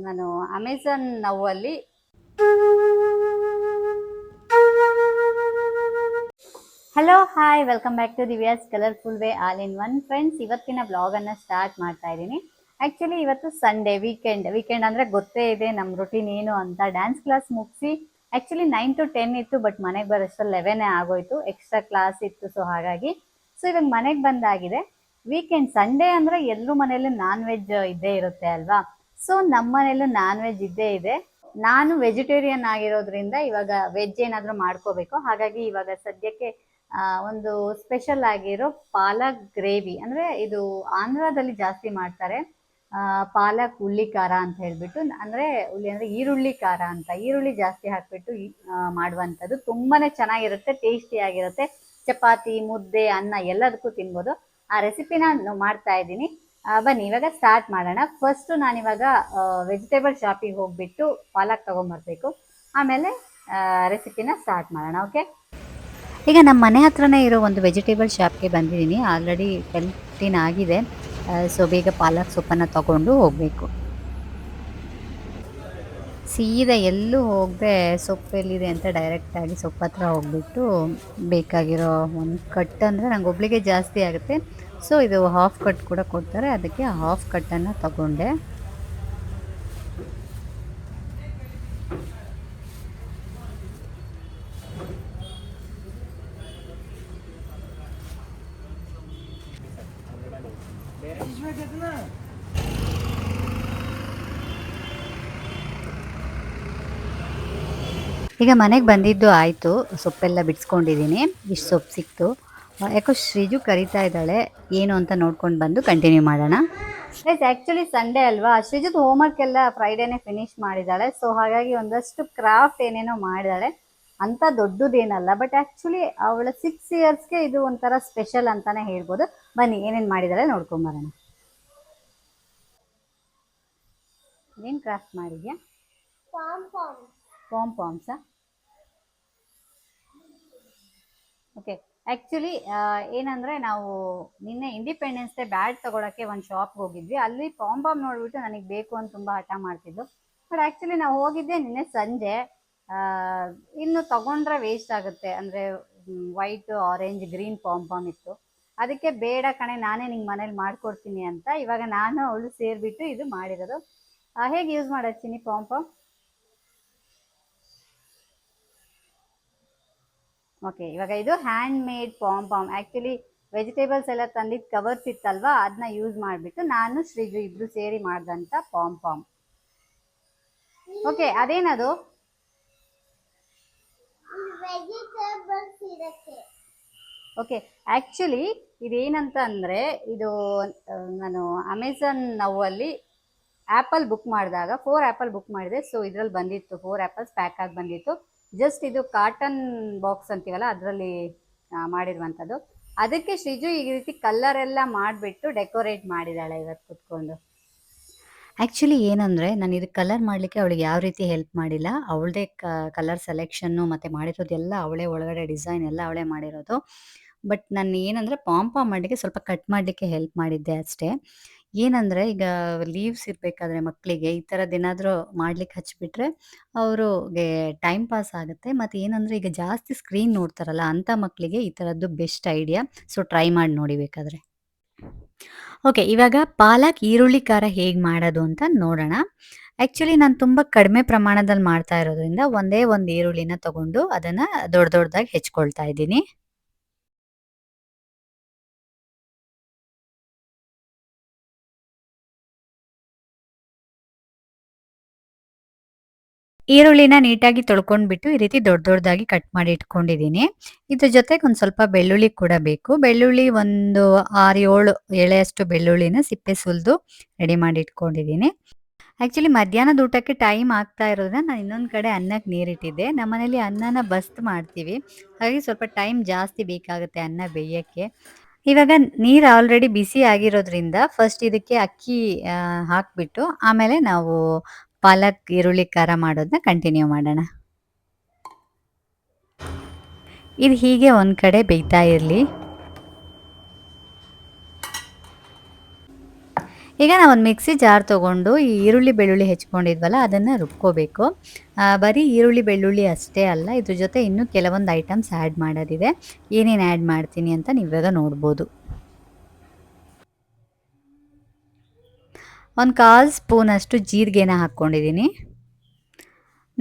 ನಾನು ಅಮೆಝಾನ್ ನೌಲ್ಲಿ hello hi welcome back to Divya's colourful way all in one. Friends, ಇವತ್ತಿನ ಬ್ಲಾಗನ್ನು ಸ್ಟಾರ್ಟ್ ಮಾಡ್ತಾ ಇದ್ದೀನಿ. ಆ್ಯಕ್ಚುಲಿ ಇವತ್ತು ಸಂಡೇ, ವೀಕೆಂಡ್ ಅಂದರೆ ಗೊತ್ತೇ ಇದೆ ನಮ್ಮ ರುಟೀನ್ ಏನು ಅಂತ. ಡ್ಯಾನ್ಸ್ ಕ್ಲಾಸ್ ಮುಗಿಸಿ ಆ್ಯಕ್ಚುಲಿ 9 to 10 ಇತ್ತು, ಬಟ್ ಮನೆಗೆ ಬರೋಷ್ಟರಲ್ಲಿ 11 ಆಗೋಯ್ತು. ಎಕ್ಸ್ಟ್ರಾ ಕ್ಲಾಸ್ ಇತ್ತು, ಸೊ ಇವಾಗ ಮನೆಗೆ ಬಂದಾಗಿದೆ. ವೀಕೆಂಡ್ ಸಂಡೇ ಅಂದರೆ ಎಲ್ಲರೂ ಮನೆಯಲ್ಲೂ ನಾನ್ ವೆಜ್ ಇದ್ದೇ ಇರುತ್ತೆ ಅಲ್ವಾ. ಸೊ ನಮ್ಮ ಮನೆಯಲ್ಲೂ ನಾನ್ ವೆಜ್ ಇದ್ದೇ ಇದೆ. ನಾನು ವೆಜಿಟೇರಿಯನ್ ಆಗಿರೋದ್ರಿಂದ ಇವಾಗ ವೆಜ್ ಏನಾದರೂ ಮಾಡ್ಕೋಬೇಕು. ಹಾಗಾಗಿ ಇವಾಗ ಸದ್ಯಕ್ಕೆ ಒಂದು ಸ್ಪೆಷಲ್ ಆಗಿರೋ ಪಾಲಕ್ ಗ್ರೇವಿ, ಅಂದರೆ ಇದು ಆಂಧ್ರದಲ್ಲಿ ಜಾಸ್ತಿ ಮಾಡ್ತಾರೆ. ಪಾಲಕ್ ಹುಳ್ಳಿ ಖಾರ ಅಂತ ಹೇಳ್ಬಿಟ್ಟು, ಅಂದರೆ ಹುಳ್ಳಿ ಅಂದರೆ ಈರುಳ್ಳಿ ಖಾರ ಅಂತ, ಈರುಳ್ಳಿ ಜಾಸ್ತಿ ಹಾಕ್ಬಿಟ್ಟು ಮಾಡುವಂಥದ್ದು. ತುಂಬಾ ಚೆನ್ನಾಗಿರುತ್ತೆ, ಟೇಸ್ಟಿಯಾಗಿರುತ್ತೆ. ಚಪಾತಿ, ಮುದ್ದೆ, ಅನ್ನ ಎಲ್ಲದಕ್ಕೂ ತಿನ್ಬೋದು. ಆ ರೆಸಿಪಿನ ಮಾಡ್ತಾ ಇದ್ದೀನಿ. ಬನ್ನಿ ಇವಾಗ ಸ್ಟಾರ್ಟ್ ಮಾಡೋಣ. ಫಸ್ಟು ನಾನಿವಾಗ ವೆಜಿಟೇಬಲ್ ಶಾಪಿಗೆ ಹೋಗ್ಬಿಟ್ಟು ಪಾಲಕ್ ತೊಗೊಂಬರ್ಬೇಕು, ಆಮೇಲೆ ರೆಸಿಪಿನ ಸ್ಟಾರ್ಟ್ ಮಾಡೋಣ. ಓಕೆ, ಈಗ ನಮ್ಮ ಮನೆ ಹತ್ರನೇ ಇರೋ ಒಂದು ವೆಜಿಟೇಬಲ್ ಶಾಪ್ಗೆ ಬಂದಿದ್ದೀನಿ. ಆಲ್ರೆಡಿ 10 ಆಗಿದೆ. ಸೊ ಬೇಗ ಪಾಲಕ್ ಸೊಪ್ಪನ್ನು ತಗೊಂಡು ಹೋಗಬೇಕು. ಸೀದಾ ಎಲ್ಲೂ ಹೋಗದೆ ಸೊಪ್ಪು ಎಲ್ಲಿದೆ ಅಂತ ಡೈರೆಕ್ಟಾಗಿ ಸೊಪ್ಪು ಹತ್ರ ಹೋಗ್ಬಿಟ್ಟು ಬೇಕಾಗಿರೋ ಒಂದು ಕಟ್, ಅಂದರೆ ನಂಗೆ ಒಬ್ಳಿಗೆ ಜಾಸ್ತಿ ಆಗುತ್ತೆ. ಸೊ ಇದು ಹಾಫ್ ಕಟ್ ಕೂಡ ಕೊಡ್ತಾರೆ, ಅದಕ್ಕೆ ಹಾಫ್ ಕಟ್ಟನ್ನು ತಗೊಂಡೆ. ಈಗ ಮನೆಗೆ ಬಂದಿದ್ದು ಆಯಿತು, ಸೊಪ್ಪೆಲ್ಲ ಬಿಡಿಸ್ಕೊಂಡಿದ್ದೀನಿ. ಇಷ್ಟು ಸೊಪ್ಪು ಸಿಕ್ತು. ಯಾಕೋ ಶ್ರೀಜು ಕರಿತಾ ಇದ್ದಾಳೆ, ಏನು ಅಂತ ನೋಡ್ಕೊಂಡು ಬಂದು ಕಂಟಿನ್ಯೂ ಮಾಡೋಣ. ಗೈಸ್, ಆ್ಯಕ್ಚುಲಿ ಸಂಡೇ ಅಲ್ವಾ, ಶ್ರೀಜುದು ಹೋಮ್ವರ್ಕ್ ಎಲ್ಲ ಫ್ರೈಡೇನೆ ಫಿನಿಶ್ ಮಾಡಿದ್ದಾಳೆ. ಸೊ ಹಾಗಾಗಿ ಒಂದಷ್ಟು ಕ್ರಾಫ್ಟ್ ಏನೇನೋ ಮಾಡಿದ್ದಾಳೆ. ಅಂಥ ದೊಡ್ಡದೇನಲ್ಲ, ಬಟ್ ಆ್ಯಕ್ಚುಲಿ ಅವಳ 6 ಇಯರ್ಸ್ಗೆ ಇದು ಒಂಥರ ಸ್ಪೆಷಲ್ ಅಂತಲೇ ಹೇಳ್ಬೋದು. ಬನ್ನಿ ಏನೇನು ಮಾಡಿದ್ದಾಳೆ ನೋಡ್ಕೊಂಬರೋಣ. ಏನು ಕ್ರಾಫ್ಟ್ ಮಾಡಿದ್ಯಾ? ಪಾಮ್ಸಾ? ಓಕೆ, ಆ್ಯಕ್ಚುಲಿ ಏನಂದರೆ ನಾವು ನಿನ್ನೆ ಇಂಡಿಪೆಂಡೆನ್ಸ್ ಡೇ ಬ್ಯಾಡ್ ತೊಗೊಳಕ್ಕೆ ಒಂದು ಶಾಪ್ಗೆ ಹೋಗಿದ್ವಿ. ಅಲ್ಲಿ ಪಾಮ್ ನೋಡಿಬಿಟ್ಟು ನನಗೆ ಬೇಕು ಅಂತ ತುಂಬ ಹಠ ಮಾಡ್ತಿದ್ಲು. ಬಟ್ ಆ್ಯಕ್ಚುಲಿ ನಾವು ಹೋಗಿದ್ದೆ ನಿನ್ನೆ ಸಂಜೆ. ಇನ್ನು ತೊಗೊಂಡ್ರೆ ವೇಸ್ಟ್ ಆಗುತ್ತೆ, ಅಂದರೆ ವೈಟ್, ಆರೆಂಜ್, ಗ್ರೀನ್ ಪಾಮ್ ಇತ್ತು. ಅದಕ್ಕೆ ಬೇಡ ಕಣೆ, ನಾನೇ ನಿಂಗೆ ಮನೇಲಿ ಮಾಡಿಕೊಡ್ತೀನಿ ಅಂತ ಇವಾಗ ನಾನು ಅವಳು ಸೇರಿಬಿಟ್ಟು ಇದು ಮಾಡಿರೋದು. ಹೇಗೆ ಯೂಸ್ ಮಾಡೋದು ಚಿನ್ನಿ ಪಾಮ್? ಓಕೆ, ಇವಾಗ ಇದು hand made palm. Actually vegetables ಎಲ್ಲ ತಂದಿದ್ದು ಕವರ್ಸ್ ಇತ್ತಲ್ವಾ, ಅದನ್ನ ಯೂಸ್ ಮಾಡಿಬಿಟ್ಟು ನಾನು ಶ್ರೀಜು ಇಬ್ರು ಸೇರಿ ಮಾಡಿದಂಥ ಪಾಮ್. ಓಕೆ, ಅದೇನದು? ಓಕೆ, ಆ್ಯಕ್ಚುಲಿ ಇದೇನಂತ ಅಂದರೆ, ಇದು ನಾನು ಅಮೆಝಾನ್ ನೌಲ್ಲಿ ಆ್ಯಪಲ್ ಬುಕ್ ಮಾಡಿದಾಗ 4 ಆ್ಯಪಲ್ ಬುಕ್ ಮಾಡಿದೆ. ಸೊ ಇದರಲ್ಲಿ ಬಂದಿತ್ತು 4 ಆ್ಯಪಲ್ಸ್ ಪ್ಯಾಕ್ ಆಗಿ ಬಂದಿತ್ತು. ಜಸ್ಟ್ ಇದು ಕಾಟನ್ ಬಾಕ್ಸ್ ಅಂತೀವಲ್ಲ, ಅದರಲ್ಲಿ ಮಾಡಿರುವಂಥದ್ದು. ಅದಕ್ಕೆ ಶ್ರೀಜು ಈ ರೀತಿ ಕಲರ್ ಎಲ್ಲ ಮಾಡಿಬಿಟ್ಟು ಡೆಕೋರೇಟ್ ಮಾಡಿದ್ದಾಳೆ ಇವತ್ತು ಕುತ್ಕೊಂಡು. ಆ್ಯಕ್ಚುಲಿ ಏನಂದರೆ, ನಾನು ಇದು ಕಲರ್ ಮಾಡಲಿಕ್ಕೆ ಅವಳಿಗೆ ಯಾವ ರೀತಿ ಹೆಲ್ಪ್ ಮಾಡಿಲ್ಲ. ಅವಳದೇ ಕಲರ್ ಸೆಲೆಕ್ಷನ್ನು ಮತ್ತು ಮಾಡಿರೋದೆಲ್ಲ ಅವಳೇ, ಒಳಗಡೆ ಡಿಸೈನ್ ಎಲ್ಲ ಅವಳೇ ಮಾಡಿರೋದು. ಬಟ್ ನಾನು ಏನಂದರೆ ಪಾಮ್ ಮಾಡಲಿಕ್ಕೆ ಸ್ವಲ್ಪ ಕಟ್ ಮಾಡಲಿಕ್ಕೆ ಹೆಲ್ಪ್ ಮಾಡಿದ್ದೆ ಅಷ್ಟೇ. ಏನಂದರೆ, ಈಗ ಲೀವ್ಸ್ ಇರಬೇಕಾದ್ರೆ ಮಕ್ಕಳಿಗೆ ಈ ಥರದ್ದೇನಾದರೂ ಮಾಡ್ಲಿಕ್ಕೆ ಹಚ್ಚಿಬಿಟ್ರೆ ಅವ್ರಿಗೆ ಟೈಮ್ ಪಾಸ್ ಆಗುತ್ತೆ. ಮತ್ತು ಏನಂದರೆ, ಈಗ ಜಾಸ್ತಿ ಸ್ಕ್ರೀನ್ ನೋಡ್ತಾರಲ್ಲ, ಅಂಥ ಮಕ್ಕಳಿಗೆ ಈ ಥರದ್ದು ಬೆಸ್ಟ್ ಐಡಿಯಾ. ಸೊ ಟ್ರೈ ಮಾಡಿ ನೋಡಿ ಬೇಕಾದರೆ. ಓಕೆ, ಇವಾಗ ಪಾಲಕ್ ಈರುಳ್ಳಿ ಖಾರ ಹೇಗೆ ಮಾಡೋದು ಅಂತ ನೋಡೋಣ. ಆ್ಯಕ್ಚುಲಿ ನಾನು ತುಂಬ ಕಡಿಮೆ ಪ್ರಮಾಣದಲ್ಲಿ ಮಾಡ್ತಾ ಇರೋದ್ರಿಂದ ಒಂದೇ ಒಂದು ಈರುಳ್ಳಿನ ತಗೊಂಡು ಅದನ್ನು ದೊಡ್ಡದಾಗಿ ಹೆಚ್ಕೊಳ್ತಾ ಇದ್ದೀನಿ. ಈರುಳ್ಳಿನ ನೀಟಾಗಿ ತೊಳ್ಕೊಂಡ್ಬಿಟ್ಟು ಈ ರೀತಿ ದೊಡ್ಡದಾಗಿ ಕಟ್ ಮಾಡಿ ಇಟ್ಕೊಂಡಿದ್ದೀನಿ. ಇದ್ರ ಜೊತೆಗೆ ಒಂದು ಸ್ವಲ್ಪ ಬೆಳ್ಳುಳ್ಳಿ ಕೂಡ ಬೇಕು. ಬೆಳ್ಳುಳ್ಳಿ ಒಂದು 6-7 ಎಳೆಯಷ್ಟು ಬೆಳ್ಳುಳ್ಳಿನ ಸಿಪ್ಪೆ ಸುಲಿದು ರೆಡಿ ಮಾಡಿ ಇಟ್ಕೊಂಡಿದ್ದೀನಿ. ಆ್ಯಕ್ಚುಲಿ ಮಧ್ಯಾಹ್ನದ ಊಟಕ್ಕೆ ಟೈಮ್ ಆಗ್ತಾ ಇರೋದ್ರಿಂದ ನಾನು ಇನ್ನೊಂದು ಕಡೆ ಅನ್ನಕ್ಕೆ ನೀರಿಟ್ಟಿದ್ದೆ. ನಮ್ಮನೇಲಿ ಅನ್ನನ ಬಸ್ತ್ ಮಾಡ್ತೀವಿ, ಹಾಗಾಗಿ ಸ್ವಲ್ಪ ಟೈಮ್ ಜಾಸ್ತಿ ಬೇಕಾಗುತ್ತೆ ಅನ್ನ ಬೇಯೋಕ್ಕೆ. ಇವಾಗ ನೀರು ಆಲ್ರೆಡಿ ಬಿಸಿ ಆಗಿರೋದ್ರಿಂದ ಫಸ್ಟ್ ಇದಕ್ಕೆ ಅಕ್ಕಿ ಹಾಕಿಬಿಟ್ಟು ಆಮೇಲೆ ನಾವು ಪಾಲಕ್ ಈರುಳ್ಳಿ ಖಾರ ಮಾಡೋದನ್ನ ಕಂಟಿನ್ಯೂ ಮಾಡೋಣ. ಇದು ಹೀಗೆ ಒಂದು ಕಡೆ ಬೇಯ್ತಾ ಇರಲಿ. ಈಗ ನಾವು ಒಂದು ಮಿಕ್ಸಿ ಜಾರ್ ತೊಗೊಂಡು ಈ ಈರುಳ್ಳಿ ಬೆಳ್ಳುಳ್ಳಿ ಹೆಚ್ಕೊಂಡಿದ್ವಲ್ಲ ಅದನ್ನು ರುಬ್ಕೋಬೇಕು. ಬರೀ ಈರುಳ್ಳಿ ಬೆಳ್ಳುಳ್ಳಿ ಅಷ್ಟೇ ಅಲ್ಲ, ಇದ್ರ ಜೊತೆ ಇನ್ನೂ ಕೆಲವೊಂದು ಐಟಮ್ಸ್ ಆ್ಯಡ್ ಮಾಡೋದಿದೆ. ಏನೇನು ಆ್ಯಡ್ ಮಾಡ್ತೀನಿ ಅಂತ ನೀವಿವಾಗ ನೋಡ್ಬೋದು. ಒಂದು 1/4 ಸ್ಪೂನಷ್ಟು ಜೀರಿಗೆನ ಹಾಕ್ಕೊಂಡಿದ್ದೀನಿ.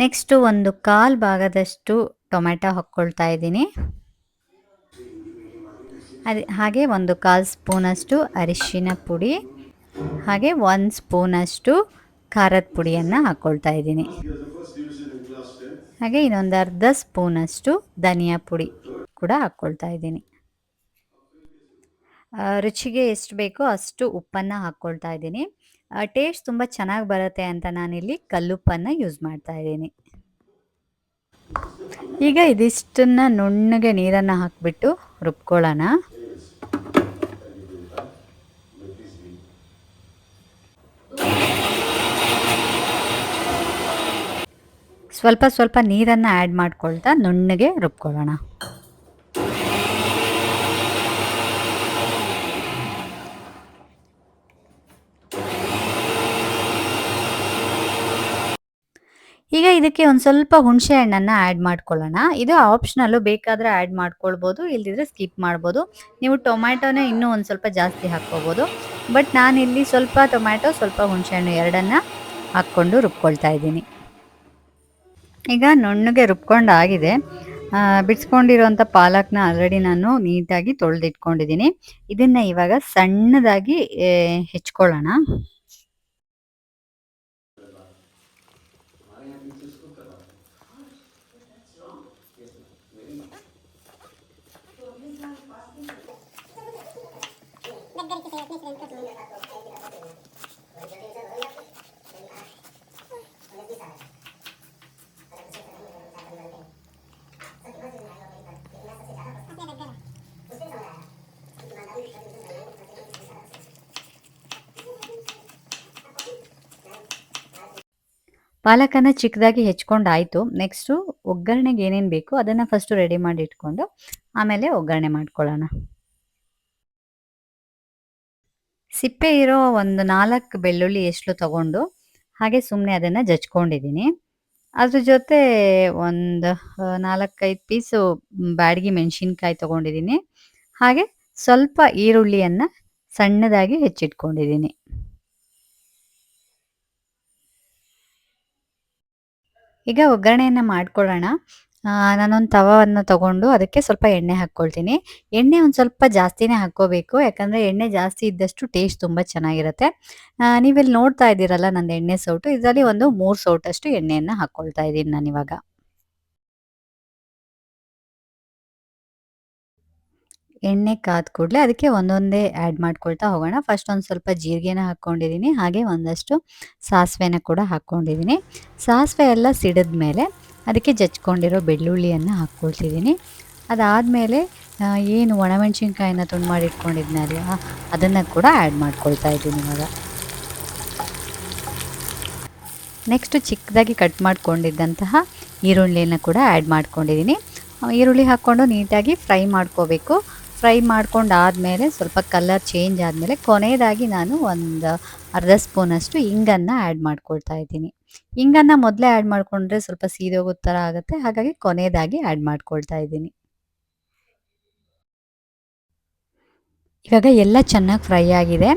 ನೆಕ್ಸ್ಟು ಒಂದು 1/4 ಭಾಗದಷ್ಟು ಟೊಮೆಟೊ ಹಾಕ್ಕೊಳ್ತಾ ಇದ್ದೀನಿ. ಹಾಗೆ ಒಂದು 1/4 ಸ್ಪೂನಷ್ಟು ಅರಿಶಿನ ಪುಡಿ, ಹಾಗೆ 1 ಸ್ಪೂನಷ್ಟು ಖಾರದ ಪುಡಿಯನ್ನು ಹಾಕ್ಕೊಳ್ತಾ ಇದ್ದೀನಿ. ಹಾಗೆ ಇನ್ನೊಂದು ಅರ್ಧ ಸ್ಪೂನಷ್ಟು ಧನಿಯಾ ಪುಡಿ ಕೂಡ ಹಾಕ್ಕೊಳ್ತಾ ಇದ್ದೀನಿ. ರುಚಿಗೆ ಎಷ್ಟು ಬೇಕೋ ಅಷ್ಟು ಉಪ್ಪನ್ನು ಹಾಕ್ಕೊಳ್ತಾ ಇದ್ದೀನಿ. ಟೇಸ್ಟ್ ತುಂಬ ಚೆನ್ನಾಗಿ ಬರುತ್ತೆ ಅಂತ ನಾನಿಲ್ಲಿ ಕಲ್ಲುಪ್ಪನ್ನು ಯೂಸ್ ಮಾಡ್ತಾ ಇದ್ದೀನಿ. ಈಗ ಇದಿಷ್ಟನ್ನು ನುಣ್ಣಗೆ ನೀರನ್ನು ಹಾಕಿಬಿಟ್ಟು ರುಬ್ಕೊಳ್ಳೋಣ. ಸ್ವಲ್ಪ ಸ್ವಲ್ಪ ನೀರನ್ನು ಆ್ಯಡ್ ಮಾಡ್ಕೊಳ್ತಾ ನುಣ್ಣಗೆ ರುಬ್ಕೊಳ್ಳೋಣ. ಈಗ ಇದಕ್ಕೆ ಒಂದು ಸ್ವಲ್ಪ ಹುಣಸೆ ಹಣ್ಣನ್ನು ಆ್ಯಡ್ ಮಾಡ್ಕೊಳ್ಳೋಣ. ಇದು ಆಪ್ಷನಲ್ಲು, ಬೇಕಾದರೆ ಆ್ಯಡ್ ಮಾಡ್ಕೊಳ್ಬೋದು, ಇಲ್ದಿದ್ರೆ ಸ್ಕಿಪ್ ಮಾಡ್ಬೋದು. ನೀವು ಟೊಮ್ಯಾಟೋನೇ ಇನ್ನೂ ಒಂದು ಸ್ವಲ್ಪ ಜಾಸ್ತಿ ಹಾಕ್ಕೋಬೋದು. ಬಟ್ ನಾನಿಲ್ಲಿ ಸ್ವಲ್ಪ ಟೊಮ್ಯಾಟೊ, ಸ್ವಲ್ಪ ಹುಣಸೆಹಣ್ಣು ಎರಡನ್ನು ಹಾಕ್ಕೊಂಡು ರುಬ್ಕೊಳ್ತಾ ಇದ್ದೀನಿ. ಈಗ ನುಣ್ಣಗೆ ರುಬ್ಕೊಂಡಾಗಿದೆ. ಬಿಡಿಸ್ಕೊಂಡಿರೋಂಥ ಪಾಲಕ್ನ ಆಲ್ರೆಡಿ ನಾನು ನೀಟಾಗಿ ತೊಳೆದಿಟ್ಕೊಂಡಿದ್ದೀನಿ. ಇದನ್ನು ಇವಾಗ ಸಣ್ಣದಾಗಿ ಹೆಚ್ಕೊಳ್ಳೋಣ. ಪಾಲಕನ್ನು ಚಿಕ್ಕದಾಗಿ ಹೆಚ್ಕೊಂಡಾಯಿತು. ನೆಕ್ಸ್ಟು ಒಗ್ಗರಣೆಗೆ ಏನೇನು ಬೇಕು ಅದನ್ನು ಫಸ್ಟು ರೆಡಿ ಮಾಡಿ ಇಟ್ಕೊಂಡು ಆಮೇಲೆ ಒಗ್ಗರಣೆ ಮಾಡ್ಕೊಳ್ಳೋಣ. ಸಿಪ್ಪೆ ಇರೋ ಒಂದು 4 ಬೆಳ್ಳುಳ್ಳಿ ಎಷ್ಟು ತಗೊಂಡು ಹಾಗೆ ಸುಮ್ಮನೆ ಅದನ್ನು ಜಜ್ಕೊಂಡಿದ್ದೀನಿ. ಅದ್ರ ಜೊತೆ ಒಂದು 4-5 ಪೀಸು ಬ್ಯಾಡಗಿ ಮೆಣಸಿನ್ಕಾಯಿ ತೊಗೊಂಡಿದ್ದೀನಿ. ಹಾಗೆ ಸ್ವಲ್ಪ ಈರುಳ್ಳಿಯನ್ನು ಸಣ್ಣದಾಗಿ ಹೆಚ್ಚಿಟ್ಕೊಂಡಿದ್ದೀನಿ. ಈಗ ಒಗ್ಗರಣೆಯನ್ನು ಮಾಡ್ಕೊಳ್ಳೋಣ. ನಾನೊಂದು ತವಾವನ್ನು ತಗೊಂಡು ಅದಕ್ಕೆ ಸ್ವಲ್ಪ ಎಣ್ಣೆ ಹಾಕ್ಕೊಳ್ತೀನಿ. ಎಣ್ಣೆ ಒಂದು ಸ್ವಲ್ಪ ಜಾಸ್ತಿನೇ ಹಾಕ್ಕೋಬೇಕು, ಯಾಕಂದರೆ ಎಣ್ಣೆ ಜಾಸ್ತಿ ಇದ್ದಷ್ಟು ಟೇಸ್ಟ್ ತುಂಬ ಚೆನ್ನಾಗಿರುತ್ತೆ. ನೀವಿಲ್ಲಿ ನೋಡ್ತಾ ಇದ್ದೀರಲ್ಲ ನಂದು ಎಣ್ಣೆ ಸೌಟು, ಇದರಲ್ಲಿ ಒಂದು 3 ಸೌಟಷ್ಟು ಎಣ್ಣೆಯನ್ನು ಹಾಕ್ಕೊಳ್ತಾ ಇದ್ದೀನಿ ನಾನಿವಾಗ. ಎಣ್ಣೆ ಕಾದ ಕೂಡಲೇ ಅದಕ್ಕೆ ಒಂದೊಂದೇ ಆ್ಯಡ್ ಮಾಡ್ಕೊಳ್ತಾ ಹೋಗೋಣ. ಫಸ್ಟ್ ಒಂದು ಸ್ವಲ್ಪ ಜೀರಿಗೆನ ಹಾಕ್ಕೊಂಡಿದ್ದೀನಿ, ಹಾಗೆ ಒಂದಷ್ಟು ಸಾಸಿವೆನ ಕೂಡ ಹಾಕ್ಕೊಂಡಿದ್ದೀನಿ. ಸಾಸಿವೆ ಎಲ್ಲ ಸಿಡಿದ ಮೇಲೆ ಅದಕ್ಕೆ ಜಜ್ಕೊಂಡಿರೋ ಬೆಳ್ಳುಳ್ಳಿಯನ್ನು ಹಾಕ್ಕೊಳ್ತಿದ್ದೀನಿ. ಅದಾದಮೇಲೆ ಏನು ಒಣಮೆಣ್ಸಿನ್ಕಾಯಿನ ತುಂಡು ಮಾಡಿ ಇಟ್ಕೊಂಡಿದ್ನಲ್ಲ ಅದನ್ನು ಕೂಡ ಆ್ಯಡ್ ಮಾಡ್ಕೊಳ್ತಾ ಇದ್ದೀನಿ ಇವಾಗ. ನೆಕ್ಸ್ಟು ಚಿಕ್ಕದಾಗಿ ಕಟ್ ಮಾಡ್ಕೊಂಡಿದ್ದಂತಹ ಈರುಳ್ಳಿನ ಕೂಡ ಆ್ಯಡ್ ಮಾಡ್ಕೊಂಡಿದ್ದೀನಿ. ಈರುಳ್ಳಿ ಹಾಕ್ಕೊಂಡು ನೀಟಾಗಿ ಫ್ರೈ ಮಾಡ್ಕೋಬೇಕು. ಫ್ರೈ ಮಾಡ್ಕೊಂಡಾದಮೇಲೆ ಸ್ವಲ್ಪ ಕಲರ್ ಚೇಂಜ್ ಆದಮೇಲೆ ಕೊನೆಯದಾಗಿ ನಾನು ಒಂದು ಅರ್ಧ ಸ್ಪೂನಷ್ಟು ಇಂಗನ್ನು ಆ್ಯಡ್ ಮಾಡ್ಕೊಳ್ತಾ ಇದ್ದೀನಿ. ಇಂಗನ್ನು ಮೊದಲೇ ಆ್ಯಡ್ ಮಾಡಿಕೊಂಡ್ರೆ ಸ್ವಲ್ಪ ಸೀದೋಗೋ ಥರ ಆಗುತ್ತೆ, ಹಾಗಾಗಿ ಕೊನೆಯದಾಗಿ ಆ್ಯಡ್ ಮಾಡ್ಕೊಳ್ತಾ ಇದ್ದೀನಿ. ಇವಾಗ ಎಲ್ಲ ಚೆನ್ನಾಗಿ ಫ್ರೈ ಆಗಿದೆ.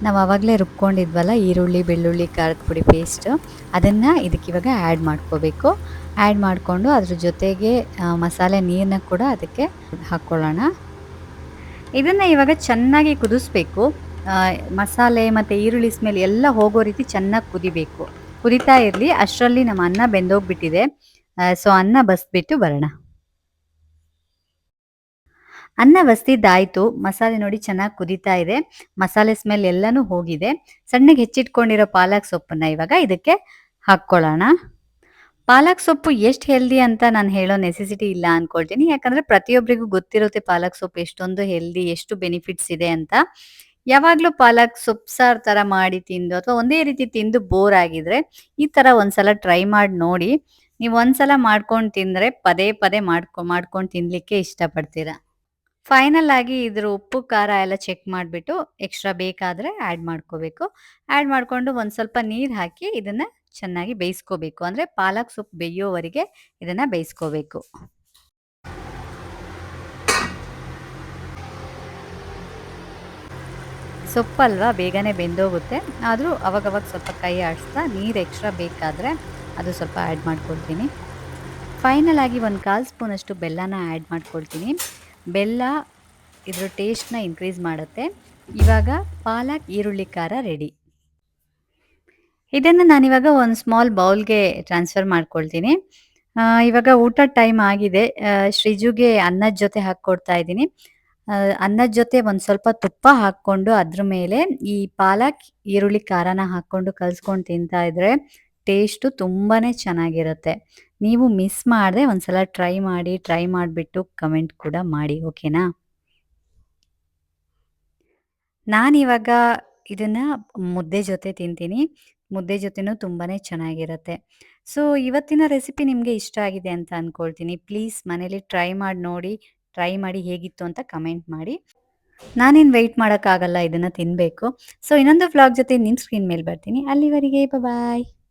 ನಾವು ಆವಾಗಲೇ ರುಬ್ಕೊಂಡಿದ್ವಲ್ಲ ಈರುಳ್ಳಿ ಬೆಳ್ಳುಳ್ಳಿ ಖಾರದ ಪುಡಿ ಪೇಸ್ಟು, ಅದನ್ನು ಇದಕ್ಕಿವಾಗ ಆ್ಯಡ್ ಮಾಡ್ಕೋಬೇಕು. ಆ್ಯಡ್ ಮಾಡಿಕೊಂಡು ಅದ್ರ ಜೊತೆಗೆ ಮಸಾಲೆ ನೀರನ್ನ ಕೂಡ ಅದಕ್ಕೆ ಹಾಕ್ಕೊಳ್ಳೋಣ. ಇದನ್ನು ಇವಾಗ ಚೆನ್ನಾಗಿ ಕುದಿಸ್ಬೇಕು. ಮಸಾಲೆ ಮತ್ತು ಈರುಳ್ಳಿ ಸ್ಮೆಲ್ ಎಲ್ಲ ಹೋಗೋ ರೀತಿ ಚೆನ್ನಾಗಿ ಕುದಿಬೇಕು. ಕುದಿತಾ ಇರಲಿ, ಅಷ್ಟರಲ್ಲಿ ನಮ್ಮ ಅನ್ನ ಬೆಂದೋಗ್ಬಿಟ್ಟಿದೆ. ಸೊ ಅನ್ನ ಬಸ್ಬಿಟ್ಟು ಬರೋಣ. ಅನ್ನ ಬಸ್ದಿದ್ದಾಯಿತು. ಮಸಾಲೆ ನೋಡಿ ಚೆನ್ನಾಗಿ ಕುದೀತಾ ಇದೆ. ಮಸಾಲೆ ಸ್ಮೆಲ್ ಎಲ್ಲನೂ ಹೋಗಿದೆ. ಸಣ್ಣಗೆ ಹೆಚ್ಚಿಟ್ಕೊಂಡಿರೋ ಪಾಲಕ್ ಸೊಪ್ಪನ್ನು ಇವಾಗ ಇದಕ್ಕೆ ಹಾಕ್ಕೊಳ್ಳೋಣ. ಪಾಲಕ್ ಸೊಪ್ಪು ಎಷ್ಟು ಹೆಲ್ದಿ ಅಂತ ನಾನು ಹೇಳೋ ನೆಸೆಸಿಟಿ ಇಲ್ಲ ಅಂದ್ಕೊಳ್ತೀನಿ. ಯಾಕಂದರೆ ಪ್ರತಿಯೊಬ್ಬರಿಗೂ ಗೊತ್ತಿರುತ್ತೆ ಪಾಲಕ್ ಸೊಪ್ಪು ಎಷ್ಟೊಂದು ಹೆಲ್ದಿ, ಎಷ್ಟು ಬೆನಿಫಿಟ್ಸ್ ಇದೆ ಅಂತ. ಯಾವಾಗಲೂ ಪಾಲಕ್ ಸೊಪ್ಪು ಸಾರು ಥರ ಮಾಡಿ ತಿಂದು ಅಥವಾ ಒಂದೇ ರೀತಿ ತಿಂದು ಬೋರ್ ಆಗಿದ್ರೆ ಈ ಥರ ಒಂದ್ಸಲ ಟ್ರೈ ಮಾಡಿ ನೋಡಿ. ನೀವು ಒಂದ್ಸಲ ಮಾಡ್ಕೊಂಡು ತಿಂದರೆ ಪದೇ ಪದೇ ಮಾಡ್ಕೊಂಡು ತಿನ್ನಲಿಕ್ಕೆ ಇಷ್ಟಪಡ್ತೀರಾ. ಫೈನಲ್ ಆಗಿ ಇದ್ರ ಉಪ್ಪು, ಖಾರ ಎಲ್ಲ ಚೆಕ್ ಮಾಡ್ಬಿಟ್ಟು ಎಕ್ಸ್ಟ್ರಾ ಬೇಕಾದ್ರೆ ಆಡ್ ಮಾಡ್ಕೋಬೇಕು. ಆಡ್ ಮಾಡ್ಕೊಂಡು ಒಂದ್ ಸ್ವಲ್ಪ ನೀರ್ ಹಾಕಿ ಇದನ್ನ ಚೆನ್ನಾಗಿ ಬೇಯಿಸ್ಕೋಬೇಕು. ಅಂದ್ರೆ ಪಾಲಕ್ ಸೊಪ್ಪು ಬೇಯೋವರೆಗೆ ಇದನ್ನ ಬೇಯಿಸ್ಕೋಬೇಕು. ಸೊಪ್ಪಲ್ವಾ ಬೇಗನೆ ಬೆಂದೋಗುತ್ತೆ. ಆದ್ರೂ ಅವಾಗವಾಗ ಸ್ವಲ್ಪ ಕೈ ಆಡಿಸ್ತಾ ನೀರ್ ಎಕ್ಸ್ಟ್ರಾ ಬೇಕಾದ್ರೆ ಅದು ಸ್ವಲ್ಪ ಆಡ್ ಮಾಡ್ಕೊಳ್ತೀನಿ. ಫೈನಲ್ ಆಗಿ 1/4 ಸ್ಪೂನಷ್ಟು ಬೆಲ್ಲನ ಆಡ್ ಮಾಡ್ಕೊಳ್ತೀನಿ. ಬೆಲ್ಲ ಇದ್ರ ಟೇಸ್ಟ್‌ನ ಇನ್ಕ್ರೀಸ್ ಮಾಡುತ್ತೆ. ಇವಾಗ ಪಾಲಕ್ ಈರುಳ್ಳಿ ಖಾರ ರೆಡಿ. ಇದನ್ನ ನಾನಿವಾಗ ಒಂದು ಸ್ಮಾಲ್ ಬೌಲ್‌ಗೆ ಟ್ರಾನ್ಸ್‌ಫರ್ ಮಾಡ್ಕೊಳ್ತೀನಿ. ಇವಾಗ ಊಟದ ಟೈಮ್ ಆಗಿದೆ. ಶ್ರೀಜುಗೆ ಅನ್ನದ ಜೊತೆ ಹಾಕ್ಕೊಡ್ತಾ ಇದ್ದೀನಿ. ಅನ್ನದ ಜೊತೆ ಒಂದು ಸ್ವಲ್ಪ ತುಪ್ಪ ಹಾಕ್ಕೊಂಡು ಅದ್ರ ಮೇಲೆ ಈ ಪಾಲಕ್, ಈರುಳ್ಳಿ ಖಾರನ ಹಾಕ್ಕೊಂಡು ಕಲ್ಸ್ಕೊಂಡು ತಿಂತಾ ಇದ್ರೆ ಟೇಸ್ಟು ತುಂಬಾನೇ ಚೆನ್ನಾಗಿರುತ್ತೆ. ನೀವು ಮಿಸ್ ಮಾಡದೆ ಒಂದ್ಸಲ ಟ್ರೈ ಮಾಡಿ. ಟ್ರೈ ಮಾಡಿಬಿಟ್ಟು ಕಮೆಂಟ್ ಕೂಡ ಮಾಡಿ. ಓಕೆನಾ? ನಾನಿವಾಗ ಇದನ್ನ ಮುದ್ದೆ ಜೊತೆ ತಿಂತೀನಿ. ಮುದ್ದೆ ಜೊತೆನೂ ತುಂಬಾನೇ ಚೆನ್ನಾಗಿರುತ್ತೆ. ಸೊ, ಇವತ್ತಿನ ರೆಸಿಪಿ ನಿಮ್ಗೆ ಇಷ್ಟ ಆಗಿದೆ ಅಂತ ಅನ್ಕೊಳ್ತೀನಿ. ಪ್ಲೀಸ್ ಮನೇಲಿ ಟ್ರೈ ಮಾಡಿ ನೋಡಿ. ಟ್ರೈ ಮಾಡಿ ಹೇಗಿತ್ತು ಅಂತ ಕಮೆಂಟ್ ಮಾಡಿ. ನಾನೇನು ವೆಯ್ಟ್ ಮಾಡೋಕ್ಕಾಗಲ್ಲ ಇದನ್ನ ತಿನ್ಬೇಕು. ಸೊ, ಇನ್ನೊಂದು ವ್ಲಾಗ್ ಜೊತೆ ನಿಮ್ಮ ಸ್ಕ್ರೀನ್ ಮೇಲೆ ಬರ್ತೀನಿ. ಅಲ್ಲಿವರೆಗೆ ಬಾಯ್.